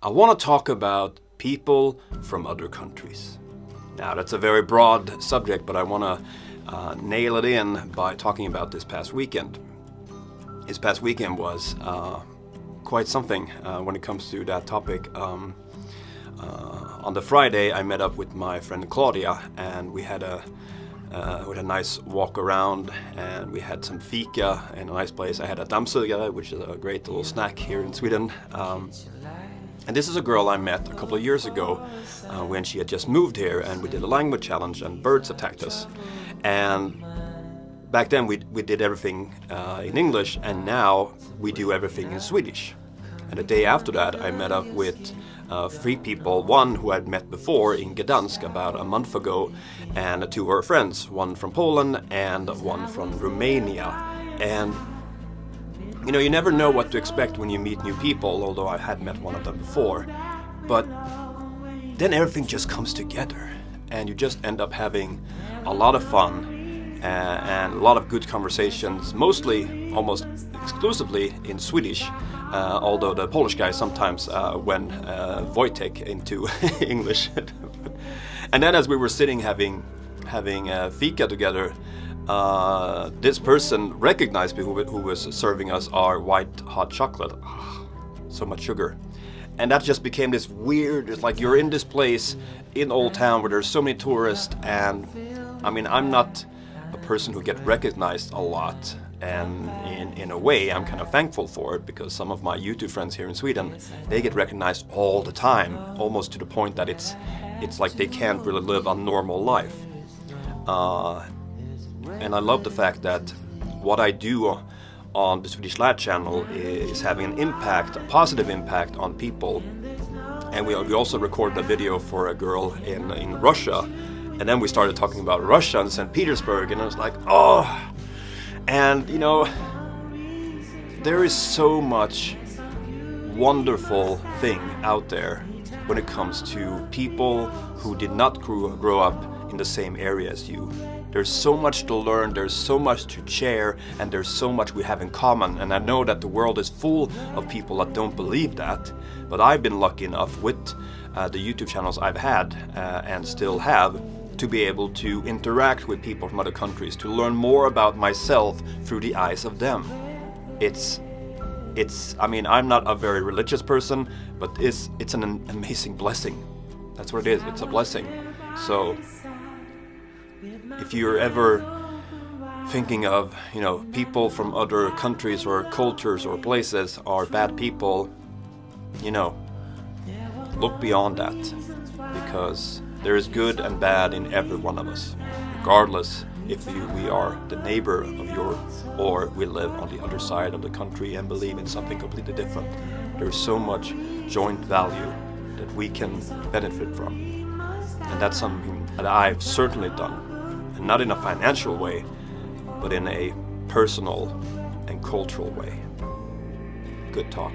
I want to talk about people from other countries. Now, that's a very broad subject, but I want to nail it in by talking about this past weekend. This past weekend was quite something when it comes to that topic. On the Friday, I met up with my friend Claudia, and we had a nice walk around, and we had some fika in a nice place. I had a dammsugare, which is a great little snack here in Sweden. And this is a girl I met a couple of years ago when she had just moved here, and we did a language challenge, and birds attacked us. And back then we did everything in English, and now we do everything in Swedish. And the day after that, I met up with 3 people, one who I'd met before in Gdansk about a month ago, and 2 of her friends, one from Poland and one from Romania. And you know, you never know what to expect when you meet new people, although I had met one of them before. But then everything just comes together, and you just end up having a lot of fun and a lot of good conversations, mostly, almost exclusively in Swedish, although the Polish guy sometimes went Wojtek into English. And then as we were sitting having fika together, this person recognized me who was serving us our white hot chocolate. So much sugar. And that just became this weird, it's like you're in this place in Old Town where there's so many tourists, and I mean, I'm not a person who gets recognized a lot, and in a way I'm kind of thankful for it, because some of my YouTube friends here in Sweden, they get recognized all the time, almost to the point that it's like they can't really live a normal life. And I love the fact that what I do on the Swedish Lad channel is having an impact, a positive impact on people. And we also recorded a video for a girl in Russia. And then we started talking about Russia and St. Petersburg, and I was like, oh! And you know, there is so much wonderful thing out there when it comes to people who did not grow up in the same area as you. There's so much to learn, there's so much to share, and there's so much we have in common. And I know that the world is full of people that don't believe that, but I've been lucky enough with the YouTube channels I've had and still have to be able to interact with people from other countries, to learn more about myself through the eyes of them. I mean, I'm not a very religious person, but it's an amazing blessing. That's what it is, it's a blessing. So if you're ever thinking of, you know, people from other countries or cultures or places are bad people, you know, look beyond that, because there is good and bad in every one of us, regardless if we are the neighbor of yours or we live on the other side of the country and believe in something completely different. There's so much joint value that we can benefit from, and that's something that I've certainly done. Not in a financial way, but in a personal and cultural way. Good talk.